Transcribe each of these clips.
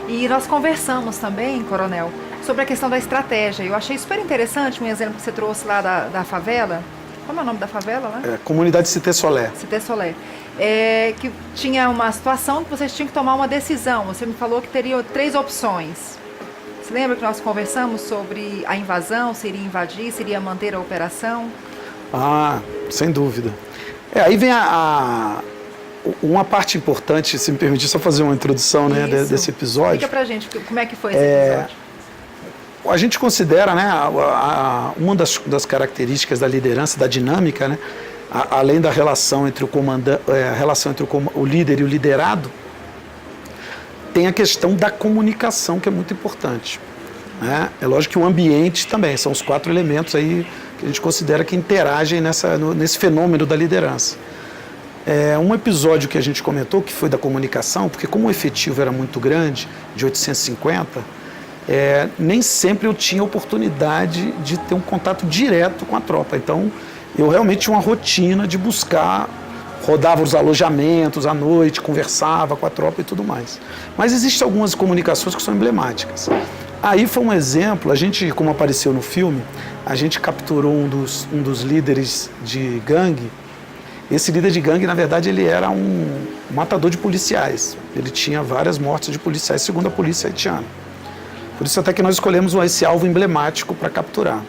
E nós conversamos também, Coronel, sobre a questão da estratégia. Eu achei super interessante um exemplo que você trouxe lá da favela. Como é o nome da favela lá? Comunidade Cité Solé. Cité Solé. Que tinha uma situação que vocês tinham que tomar uma decisão. Você me falou que teria 3 opções. Você lembra que nós conversamos sobre a invasão, se iria invadir, se iria manter a operação? Ah, sem dúvida. Aí vem uma parte importante, se me permitir só fazer uma introdução, né, desse episódio. Explica pra gente como é que foi esse episódio. A gente considera, né, uma das características da liderança, da dinâmica, né, além da relação entre o líder e o liderado, tem a questão da comunicação, que é muito importante. Né? É lógico que o ambiente também, são os 4 elementos aí que a gente considera que interagem nesse fenômeno da liderança. Um episódio que a gente comentou, que foi da comunicação, porque como o efetivo era muito grande, de 850, nem sempre eu tinha oportunidade de ter um contato direto com a tropa. Então, eu realmente tinha uma rotina de buscar, rodava os alojamentos à noite, conversava com a tropa e tudo mais. Mas existem algumas comunicações que são emblemáticas. Aí foi um exemplo, a gente, como apareceu no filme, a gente capturou um dos líderes de gangue. Esse líder de gangue, na verdade, ele era um matador de policiais. Ele tinha várias mortes de policiais, segundo a polícia haitiana. Por isso até que nós escolhemos esse alvo emblemático para capturar.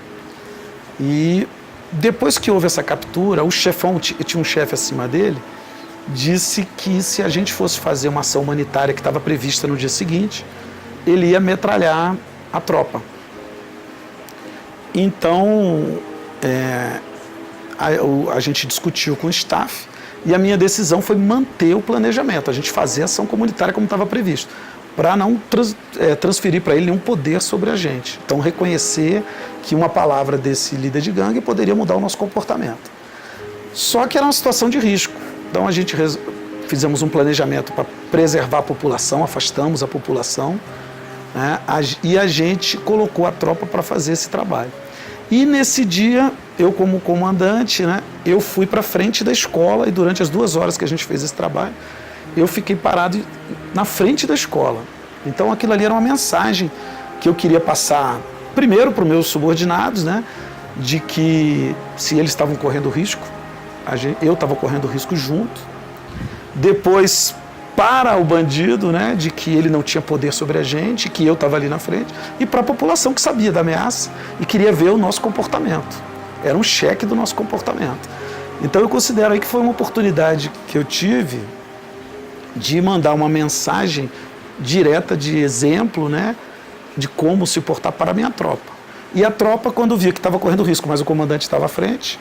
E depois que houve essa captura, o chefão, tinha um chefe acima dele, disse que se a gente fosse fazer uma ação humanitária que estava prevista no dia seguinte, ele ia metralhar a tropa. Então, a gente discutiu com o staff e a minha decisão foi manter o planejamento, a gente fazer a ação comunitária como estava previsto, para não transferir para ele nenhum poder sobre a gente. Então, reconhecer que uma palavra desse líder de gangue poderia mudar o nosso comportamento. Só que era uma situação de risco. Então, a gente fizemos um planejamento para preservar a população, afastamos a população, né, e a gente colocou a tropa para fazer esse trabalho. E nesse dia, eu como comandante, né, eu fui para frente da escola e durante as 2 horas que a gente fez esse trabalho, eu fiquei parado na frente da escola. Então aquilo ali era uma mensagem que eu queria passar, primeiro para os meus subordinados, né, de que se eles estavam correndo risco, eu estava correndo risco junto. Depois para o bandido, né, de que ele não tinha poder sobre a gente, que eu estava ali na frente, e para a população que sabia da ameaça e queria ver o nosso comportamento. Era um cheque do nosso comportamento. Então eu considero aí que foi uma oportunidade que eu tive de mandar uma mensagem direta de exemplo, né, de como se portar para a minha tropa. E a tropa, quando via que estava correndo risco, mas o comandante estava à frente,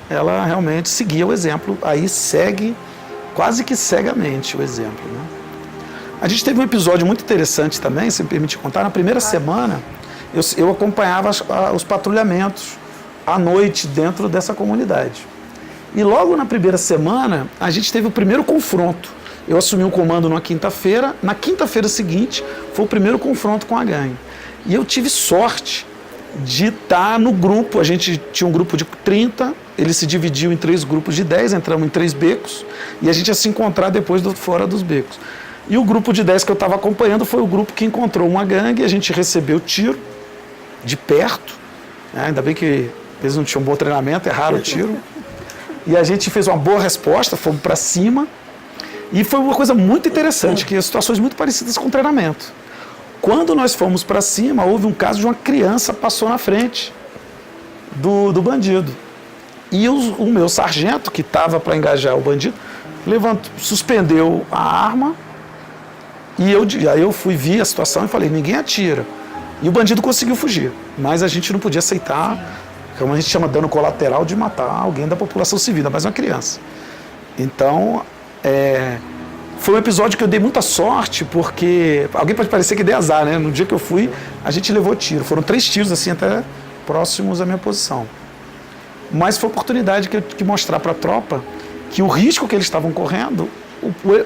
ela realmente seguia o exemplo, aí segue quase que cegamente o exemplo. Né? A gente teve um episódio muito interessante também, se me permite contar. Na primeira semana, eu acompanhava os patrulhamentos à noite dentro dessa comunidade. E logo na primeira semana, a gente teve o primeiro confronto. Eu assumi um comando numa quinta-feira. Na quinta-feira seguinte, foi o primeiro confronto com a gangue. E eu tive sorte de estar no grupo. A gente tinha um grupo de 30, ele se dividiu em 3 grupos de 10, entramos em 3 becos, e a gente ia se encontrar depois fora dos becos. E o grupo de 10 que eu estava acompanhando foi o grupo que encontrou uma gangue, a gente recebeu tiro de perto, né? Ainda bem que eles não tinham um bom treinamento, erraram o tiro. E a gente fez uma boa resposta, fomos para cima, e foi uma coisa muito interessante, que situações muito parecidas com o treinamento. Quando nós fomos para cima, houve um caso de uma criança passou na frente do bandido. E o meu sargento, que estava para engajar o bandido, suspendeu a arma, e aí eu vi a situação e falei, ninguém atira. E o bandido conseguiu fugir, mas a gente não podia aceitar, como a gente chama dano colateral, de matar alguém da população civil, ainda mais uma criança. Então, foi um episódio que eu dei muita sorte, porque alguém pode parecer que dei azar, né? No dia que eu fui, a gente levou tiro. Foram 3 tiros, assim, até próximos à minha posição. Mas foi a oportunidade que mostrar para a tropa que o risco que eles estavam correndo,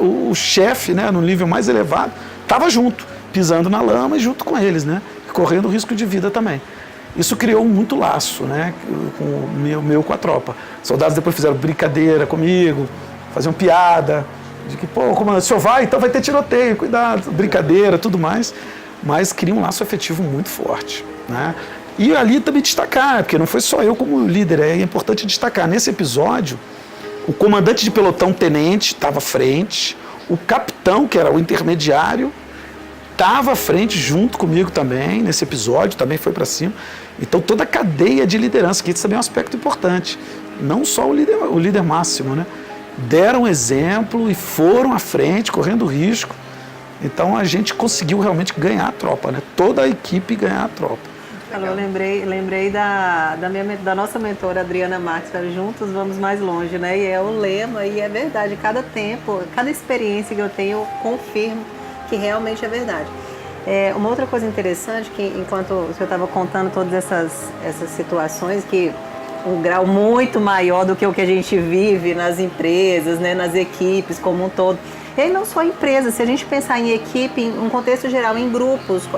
o chefe, né, no nível mais elevado, estava junto, pisando na lama e junto com eles, né? Correndo risco de vida também. Isso criou muito laço, né, com a tropa. Soldados depois fizeram brincadeira comigo, faziam piada, De que, pô, comandante, o senhor vai, então vai ter tiroteio, cuidado, brincadeira, tudo mais. Mas cria um laço afetivo muito forte, né? E ali também destacar, porque não foi só eu como líder, é importante destacar. Nesse episódio, o comandante de pelotão, tenente, estava à frente, o capitão, que era o intermediário, estava à frente junto comigo também, nesse episódio, também foi para cima. Então toda a cadeia de liderança, que isso também é um aspecto importante, não só o líder máximo, né? Deram exemplo e foram à frente, correndo risco. Então a gente conseguiu realmente ganhar a tropa, né? Toda a equipe ganhar a tropa. Eu lembrei da nossa mentora Adriana Marques, juntos vamos mais longe, né? E é o lema, e é verdade, cada tempo, cada experiência que eu tenho, eu confirmo que realmente é verdade. Uma outra coisa interessante, que enquanto o senhor estava contando todas essas situações, que um grau muito maior do que o que a gente vive nas empresas, né, nas equipes como um todo. E aí não só empresas, se a gente pensar em equipe, em um contexto geral, em grupos,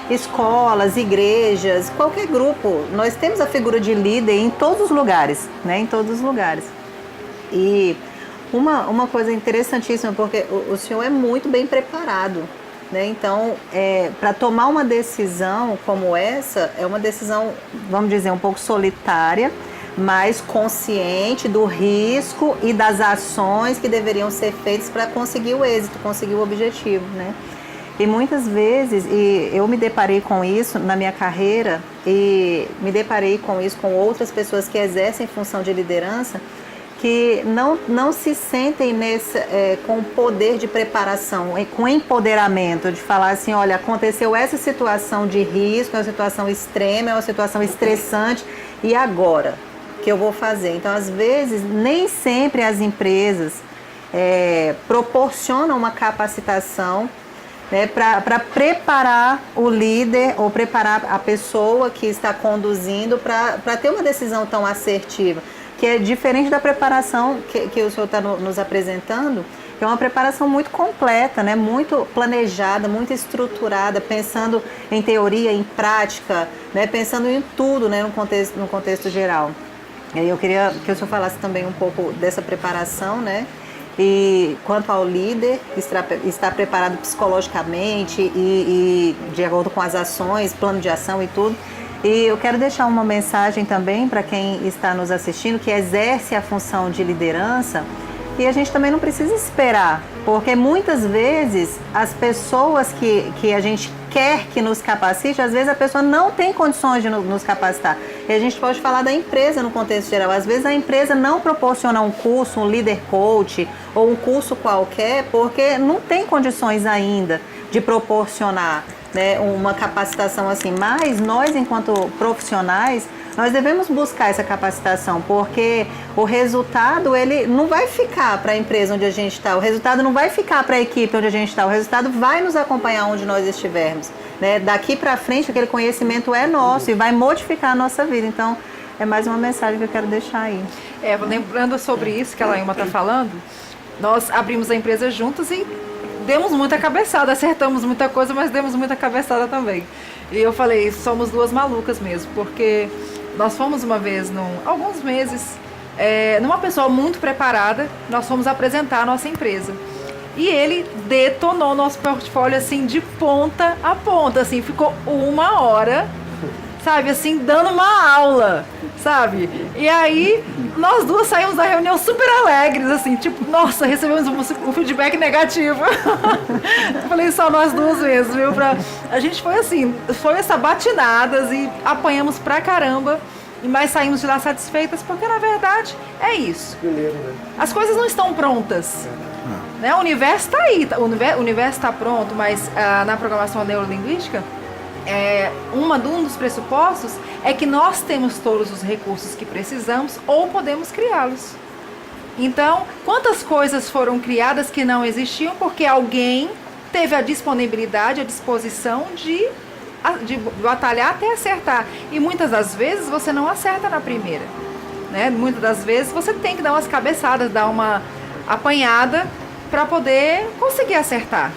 escolas, igrejas, qualquer grupo, nós temos a figura de líder em todos os lugares, né? Em todos os lugares. E uma coisa interessantíssima, porque o senhor é muito bem preparado, né? Então, para tomar uma decisão como essa, é uma decisão, vamos dizer, um pouco solitária, mas consciente do risco e das ações que deveriam ser feitas para conseguir o êxito, conseguir o objetivo, né? E muitas vezes, e eu me deparei com isso na minha carreira, e me deparei com isso com outras pessoas que exercem função de liderança, que não se sentem com poder de preparação, com empoderamento, de falar assim, olha, aconteceu essa situação de risco, é uma situação extrema, é uma situação estressante, e agora? O que eu vou fazer? Então, às vezes, nem sempre as empresas proporcionam uma capacitação, né, para preparar o líder ou preparar a pessoa que está conduzindo para ter uma decisão tão assertiva, que é diferente da preparação que o senhor está nos apresentando, que é uma preparação muito completa, né, muito planejada, muito estruturada, pensando em teoria, em prática, né, pensando em tudo, né, no contexto geral. E aí eu queria que o senhor falasse também um pouco dessa preparação, né? E quanto ao líder, está preparado psicologicamente e de acordo com as ações, plano de ação e tudo. E eu quero deixar uma mensagem também para quem está nos assistindo, que exerce a função de liderança, e a gente também não precisa esperar, porque muitas vezes as pessoas que a gente quer que nos capacite, às vezes a pessoa não tem condições de nos capacitar. E a gente pode falar da empresa no contexto geral. Às vezes a empresa não proporciona um curso, um líder coach ou um curso qualquer, porque não tem condições ainda de proporcionar, né, uma capacitação assim. Mas nós, enquanto profissionais, nós devemos buscar essa capacitação, porque o resultado ele não vai ficar para a empresa onde a gente está, o resultado não vai ficar para a equipe onde a gente está, o resultado vai nos acompanhar onde nós estivermos, né? Daqui para frente aquele conhecimento é nosso e vai modificar a nossa vida. Então é mais uma mensagem que eu quero deixar aí. Lembrando sobre isso que a Lailma está falando, nós abrimos a empresa juntos e demos muita cabeçada, acertamos muita coisa, mas demos muita cabeçada também. E eu falei, somos duas malucas mesmo, porque nós fomos uma vez, alguns meses, numa pessoa muito preparada, nós fomos apresentar a nossa empresa. E ele detonou nosso portfólio, assim, de ponta a ponta, assim, ficou 1 hora, sabe, assim, dando uma aula, sabe? E aí, nós duas saímos da reunião super alegres, assim, tipo, nossa, recebemos um feedback negativo. Eu falei, só nós duas mesmo, viu? A gente foi assim, foi essa batinadas e apanhamos pra caramba, mas saímos de lá satisfeitas, porque na verdade é isso. As coisas não estão prontas. Né? O universo está aí, o universo está pronto, mas na programação neurolinguística, um dos pressupostos é que nós temos todos os recursos que precisamos ou podemos criá-los. Então, quantas coisas foram criadas que não existiam porque alguém teve a disponibilidade, a disposição de batalhar até acertar. E muitas das vezes você não acerta na primeira, né? Muitas das vezes você tem que dar umas cabeçadas, dar uma apanhada para poder conseguir acertar.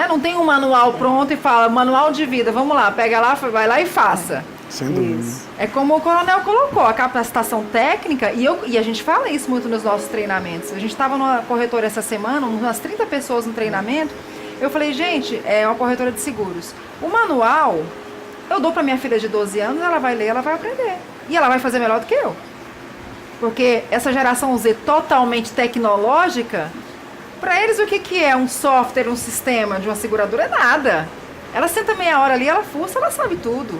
Não tem um manual pronto e fala, manual de vida, vamos lá, pega lá, vai lá e faça. Sem dúvida. Isso. É como o coronel colocou, a capacitação técnica, e a gente fala isso muito nos nossos treinamentos. A gente estava numa corretora essa semana, umas 30 pessoas no treinamento. Eu falei, gente, é uma corretora de seguros. O manual, eu dou para minha filha de 12 anos, ela vai ler, ela vai aprender. E ela vai fazer melhor do que eu. Porque essa geração Z totalmente tecnológica, para eles o que é um software, um sistema de uma seguradora? É nada. Ela senta meia hora ali, ela fuça, ela sabe tudo.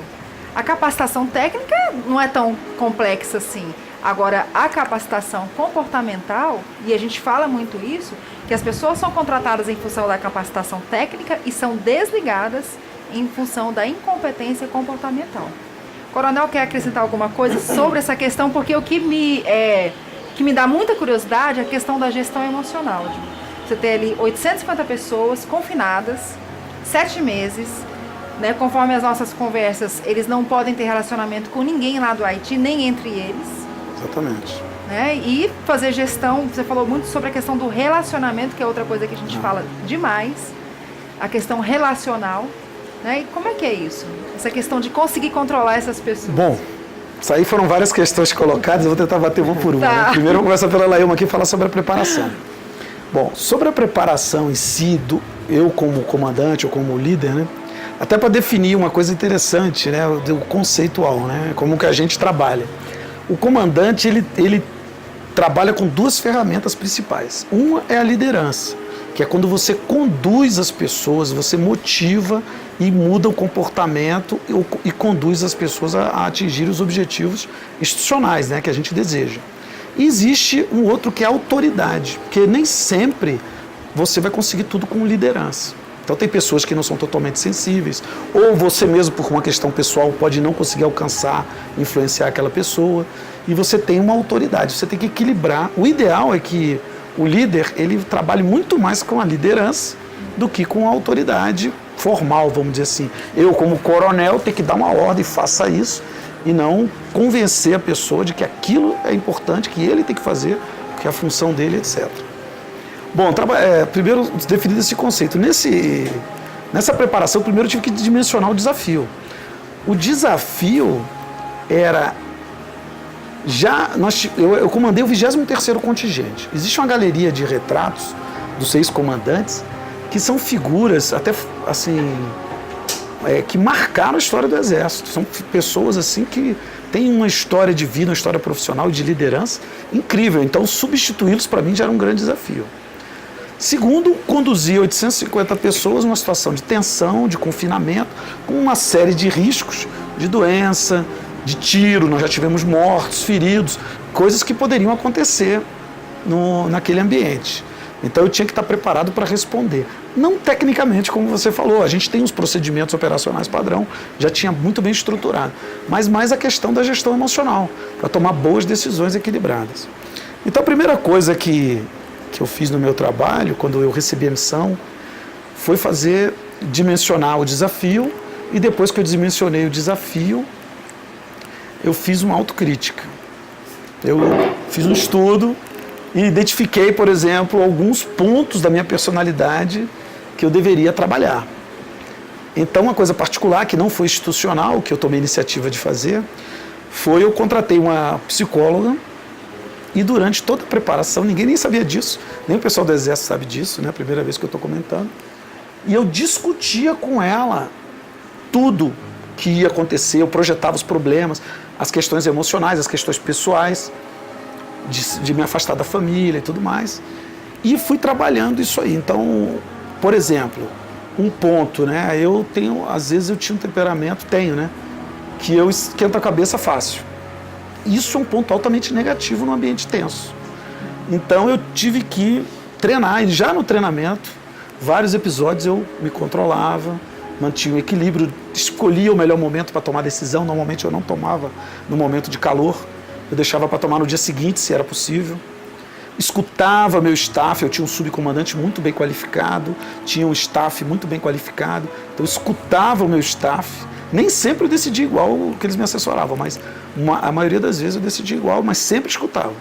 A capacitação técnica não é tão complexa assim. Agora, a capacitação comportamental, e a gente fala muito isso, que as pessoas são contratadas em função da capacitação técnica e são desligadas em função da incompetência comportamental. O coronel quer acrescentar alguma coisa sobre essa questão, porque o que me dá muita curiosidade é a questão da gestão emocional. Você tem ali 850 pessoas confinadas, 7 meses, né, conforme as nossas conversas, eles não podem ter relacionamento com ninguém lá do Haiti, nem entre eles. Exatamente. Né, e fazer gestão, você falou muito sobre a questão do relacionamento, que é outra coisa que a gente fala demais, a questão relacional. Né, e como é que é isso? Essa questão de conseguir controlar essas pessoas. Bom, isso aí foram várias questões colocadas, eu vou tentar bater uma por uma. Tá. Né? Primeiro eu vou começar pela Lailma aqui e falar sobre a preparação. Bom, sobre a preparação em si, eu como comandante ou como líder, né? Até para definir uma coisa interessante, né? O conceitual, né? Como que a gente trabalha. O comandante, ele trabalha com 2 ferramentas principais. Uma é a liderança, que é quando você conduz as pessoas, você motiva e muda o comportamento e conduz as pessoas a atingir os objetivos institucionais, né, que a gente deseja. E existe um outro que é a autoridade, porque nem sempre você vai conseguir tudo com liderança. Então tem pessoas que não são totalmente sensíveis, ou você mesmo por uma questão pessoal pode não conseguir alcançar, influenciar aquela pessoa, e você tem uma autoridade, você tem que equilibrar. O ideal é que o líder, ele trabalhe muito mais com a liderança do que com a autoridade formal, vamos dizer assim. Eu, como coronel, tenho que dar uma ordem, faça isso, e não convencer a pessoa de que aquilo é importante, que ele tem que fazer, que é a função dele, etc. Bom, primeiro definido esse conceito. Nessa preparação, primeiro eu tive que dimensionar o desafio. O desafio era... Eu comandei o 23º contingente. Existe uma galeria de retratos dos 6 comandantes que são figuras até assim que marcaram a história do Exército. São pessoas assim que têm uma história de vida, uma história profissional e de liderança incrível. Então substituí-los para mim já era um grande desafio. Segundo, conduzir 850 pessoas numa situação de tensão, de confinamento, com uma série de riscos de doença, de tiro, nós já tivemos mortos, feridos, coisas que poderiam acontecer naquele ambiente. Então eu tinha que estar preparado para responder. Não tecnicamente, como você falou, a gente tem uns procedimentos operacionais padrão, já tinha muito bem estruturado, mas mais a questão da gestão emocional, para tomar boas decisões equilibradas. Então a primeira coisa que eu fiz no meu trabalho, quando eu recebi a missão, foi dimensionar o desafio, e depois que eu dimensionei o desafio, eu fiz uma autocrítica. Eu fiz um estudo e identifiquei, por exemplo, alguns pontos da minha personalidade que eu deveria trabalhar. Então, uma coisa particular, que não foi institucional, que eu tomei a iniciativa de fazer, foi eu contratei uma psicóloga e durante toda a preparação, ninguém nem sabia disso, nem o pessoal do Exército sabe disso, né? A primeira vez que eu estou comentando, e eu discutia com ela tudo que ia acontecer, eu projetava os problemas, as questões emocionais, as questões pessoais, de me afastar da família e tudo mais. E fui trabalhando isso aí. Então, por exemplo, um ponto, né? Às vezes eu tinha um temperamento, né? Que eu esquento a cabeça fácil. Isso é um ponto altamente negativo num ambiente tenso. Então eu tive que treinar, e já no treinamento, vários episódios eu me controlava, mantinha o equilíbrio, escolhia o melhor momento para tomar decisão. Normalmente eu não tomava no momento de calor, eu deixava para tomar no dia seguinte, se era possível. Escutava meu staff, eu tinha um subcomandante muito bem qualificado, tinha um staff muito bem qualificado, então eu escutava o meu staff. Nem sempre eu decidia igual o que eles me assessoravam, mas a maioria das vezes eu decidia igual, mas sempre escutava.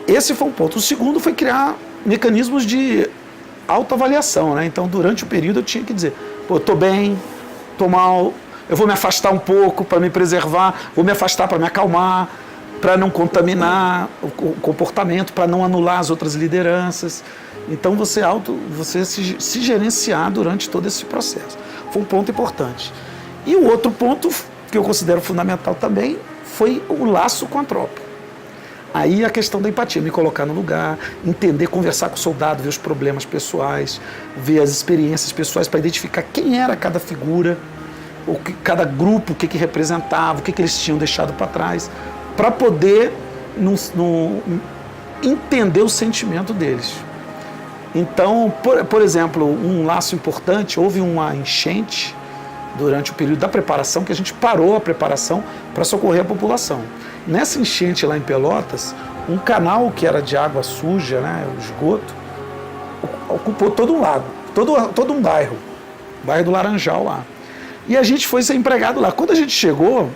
Esse foi um ponto. O segundo foi criar mecanismos de autoavaliação, né? Então, durante o período eu tinha que dizer, pô, estou bem, estou mal, eu vou me afastar um pouco para me preservar, vou me afastar para me acalmar, para não contaminar o comportamento, para não anular as outras lideranças. Então você se gerenciar durante todo esse processo. Foi um ponto importante. E o outro ponto que eu considero fundamental também foi o laço com a tropa. Aí a questão da empatia, me colocar no lugar, entender, conversar com o soldado, ver os problemas pessoais, ver as experiências pessoais para identificar quem era cada figura, cada grupo, o que representava, o que eles tinham deixado para trás, para poder entender o sentimento deles. Então, por exemplo, um laço importante, houve uma enchente durante o período da preparação, que a gente parou a preparação para socorrer a população. Nessa enchente lá em Pelotas, um canal que era de água suja, né, o esgoto, ocupou todo um lago, todo um bairro, o bairro do Laranjal lá. E a gente foi ser empregado lá. Quando a gente chegou,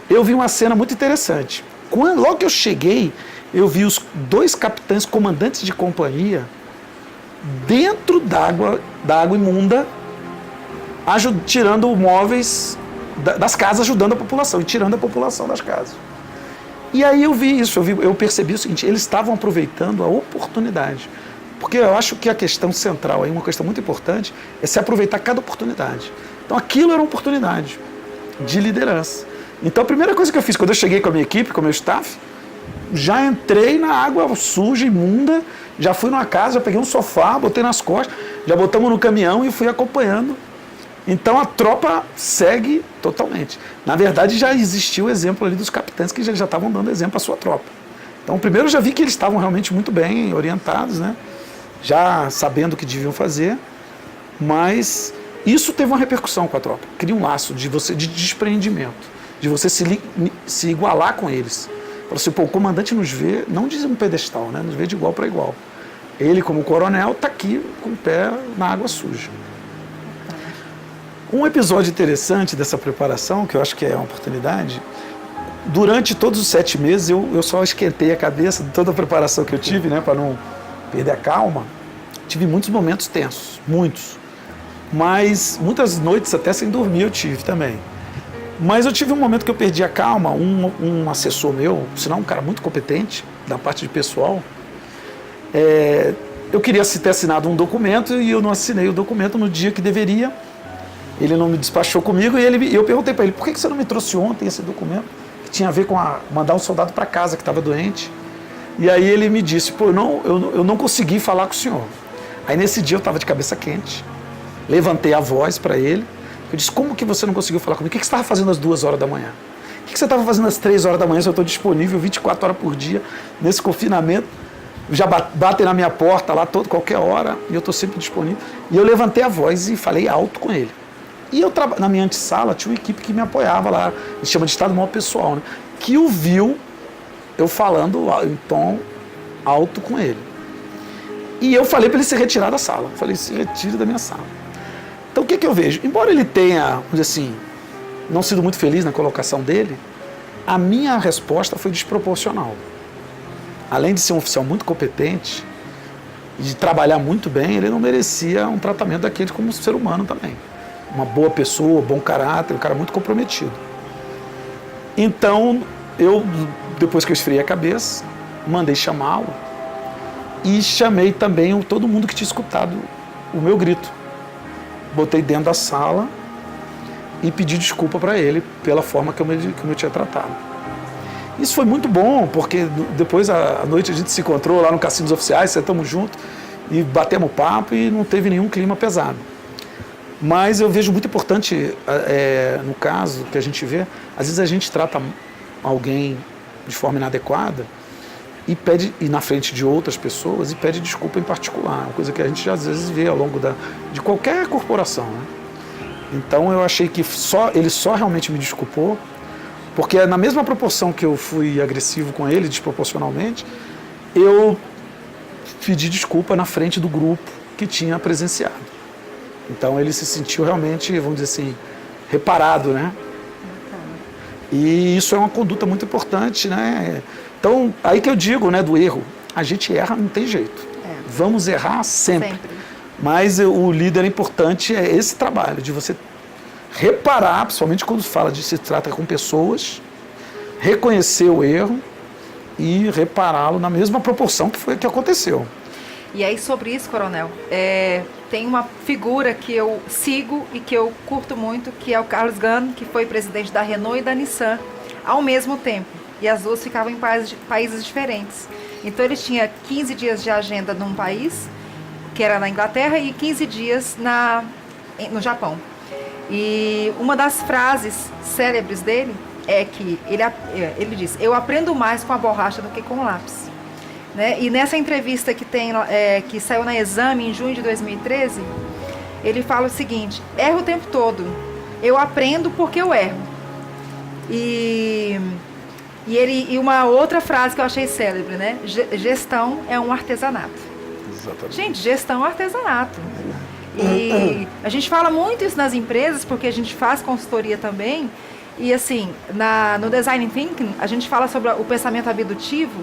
eu vi uma cena muito interessante. Logo que eu cheguei, eu vi os 2 capitães comandantes de companhia dentro da água imunda, tirando móveis das casas, ajudando a população e tirando a população das casas. E aí eu vi isso, eu percebi o seguinte, eles estavam aproveitando a oportunidade. Porque eu acho que a questão central, aí, uma questão muito importante, é se aproveitar cada oportunidade. Então aquilo era uma oportunidade de liderança. Então a primeira coisa que eu fiz quando eu cheguei com a minha equipe, com o meu staff, já entrei na água suja, imunda, já fui numa casa, já peguei um sofá, botei nas costas, já botamos no caminhão e fui acompanhando. Então a tropa segue totalmente. Na verdade já existiu o exemplo ali dos capitães que já estavam dando exemplo à sua tropa. Então primeiro eu já vi que eles estavam realmente muito bem orientados, né? Já sabendo o que deviam fazer, mas isso teve uma repercussão com a tropa. Cria um laço de despreendimento, de você se igualar com eles. Falou assim, o comandante nos vê, não de um pedestal, né? Nos vê de igual para igual. Ele, como coronel, está aqui com o pé na água suja. Um episódio interessante dessa preparação, que eu acho que é uma oportunidade, durante todos os 7 meses eu só esquentei a cabeça de toda a preparação que eu tive, né, para não perder a calma. Tive muitos momentos tensos, muitos. Mas muitas noites até sem dormir eu tive também. Mas eu tive um momento que eu perdi a calma, um assessor meu, sinal um cara muito competente, da parte de pessoal, eu queria ter assinado um documento e eu não assinei o documento no dia que deveria. Ele não me despachou comigo e eu perguntei para ele, por que você não me trouxe ontem esse documento? Que tinha a ver com mandar um soldado para casa que estava doente. E aí ele me disse, eu não consegui falar com o senhor. Aí nesse dia eu estava de cabeça quente, levantei a voz para ele, eu disse, como que você não conseguiu falar comigo? O que você estava fazendo às 2 horas da manhã? O que você estava fazendo às 3 horas da manhã se eu estou disponível 24 horas por dia nesse confinamento? Já batem na minha porta lá qualquer hora e eu estou sempre disponível. E eu levantei a voz e falei alto com ele. E na minha antessala tinha uma equipe que me apoiava lá, eles chamam de Estado Maior Pessoal, né? Que o viu eu falando em tom alto com ele. E eu falei para ele se retirar da sala. Eu falei, se retire da minha sala. Então o que eu vejo? Embora ele tenha, vamos dizer assim, não sido muito feliz na colocação dele, a minha resposta foi desproporcional. Além de ser um oficial muito competente e de trabalhar muito bem, ele não merecia um tratamento daquele como ser humano também. Uma boa pessoa, bom caráter, um cara muito comprometido. Então, depois que eu esfriei a cabeça, mandei chamá-lo e chamei também todo mundo que tinha escutado o meu grito. Botei dentro da sala e pedi desculpa para ele pela forma que eu me tinha tratado. Isso foi muito bom, porque depois à noite a gente se encontrou lá no Cassino dos Oficiais, sentamos juntos e batemos papo e não teve nenhum clima pesado. Mas eu vejo muito importante, no caso que a gente vê, às vezes a gente trata alguém de forma inadequada e na frente de outras pessoas e pede desculpa em particular, uma coisa que a gente às vezes vê ao longo de qualquer corporação, né? Então eu achei que ele só realmente me desculpou, porque na mesma proporção que eu fui agressivo com ele, desproporcionalmente, eu pedi desculpa na frente do grupo que tinha presenciado. Então ele se sentiu realmente, vamos dizer assim, reparado, né? E isso é uma conduta muito importante, né? Então, aí que eu digo, né, do erro. A gente erra, não tem jeito. Vamos errar sempre. Mas o líder é importante, esse trabalho de você reparar, principalmente quando se trata com pessoas, reconhecer o erro e repará-lo na mesma proporção que aconteceu. E aí, sobre isso, Coronel, tem uma figura que eu sigo e que eu curto muito, que é o Carlos Ghosn, que foi presidente da Renault e da Nissan ao mesmo tempo. E as duas ficavam em países diferentes. Então, ele tinha 15 dias de agenda num país, que era na Inglaterra, e 15 dias no Japão. E uma das frases célebres dele é que ele diz: eu aprendo mais com a borracha do que com o lápis. Né? E nessa entrevista que saiu na Exame em junho de 2013, ele fala o seguinte: erro o tempo todo, eu aprendo porque eu erro. E uma outra frase que eu achei célebre, né? Gestão é um artesanato. Exatamente. Gente, gestão é um artesanato. E a gente fala muito isso nas empresas, porque a gente faz consultoria também. E assim, no Design Thinking, a gente fala sobre o pensamento abdutivo,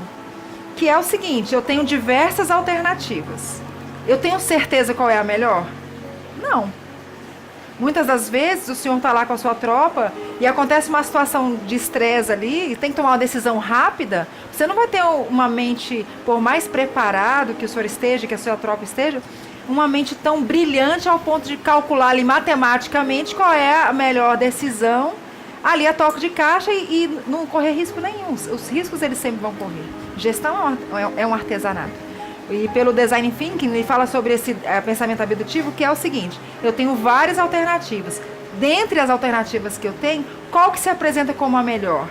que é o seguinte: eu tenho diversas alternativas. Eu tenho certeza qual é a melhor? Não. Muitas das vezes o senhor está lá com a sua tropa e acontece uma situação de estresse ali e tem que tomar uma decisão rápida. Você não vai ter uma mente, por mais preparado que o senhor esteja, que a sua tropa esteja, uma mente tão brilhante ao ponto de calcular ali matematicamente qual é a melhor decisão ali a toque de caixa e não correr risco nenhum. Os riscos eles sempre vão correr. Gestão é um artesanato. E pelo Design Thinking, ele fala sobre esse pensamento abdutivo, que é o seguinte: eu tenho várias alternativas. Dentre as alternativas que eu tenho, qual que se apresenta como a melhor?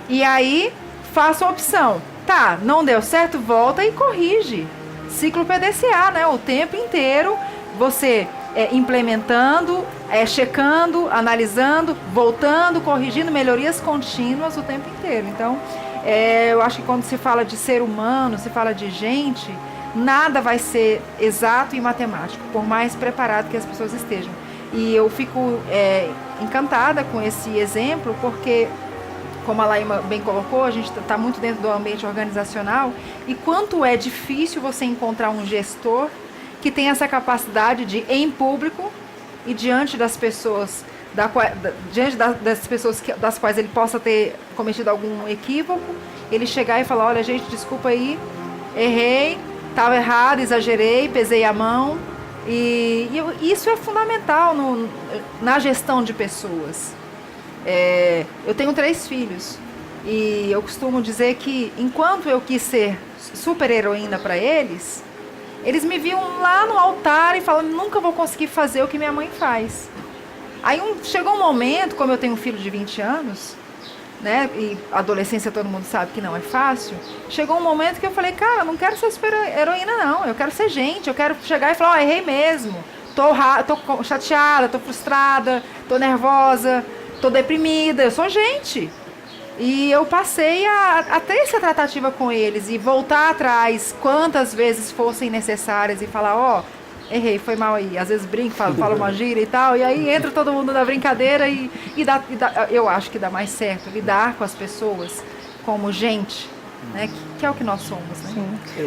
E aí, faço a opção. Tá, não deu certo, volta e corrige. Ciclo PDCA, né? O tempo inteiro, você implementando, checando, analisando, voltando, corrigindo, melhorias contínuas o tempo inteiro. Então, eu acho que quando se fala de ser humano, se fala de gente, nada vai ser exato e matemático, por mais preparado que as pessoas estejam. E eu fico encantada com esse exemplo, porque, como a Laima bem colocou, a gente está muito dentro do ambiente organizacional, e quanto é difícil você encontrar um gestor que tem essa capacidade de, em público e diante das pessoas, das pessoas das quais ele possa ter cometido algum equívoco, ele chegar e falar: olha, gente, desculpa aí, errei, estava errado, exagerei, pesei a mão. E isso é fundamental na gestão de pessoas. Eu tenho 3 filhos e eu costumo dizer que enquanto eu quis ser super heroína para eles me viam lá no altar e falavam: nunca vou conseguir fazer o que minha mãe faz. Aí chegou um momento, como eu tenho um filho de 20 anos, né, e adolescência todo mundo sabe que não é fácil, chegou um momento que eu falei: cara, eu não quero ser super heroína não, eu quero ser gente, eu quero chegar e falar: errei mesmo, tô chateada, tô frustrada, tô nervosa, tô deprimida, eu sou gente. E eu passei a ter essa tratativa com eles e voltar atrás quantas vezes fossem necessárias e falar: errei, foi mal aí. Às vezes brinco, falo uma gíria e tal, e aí entra todo mundo na brincadeira eu acho que dá mais certo lidar com as pessoas como gente, né? Que é o que nós somos, né? Sim.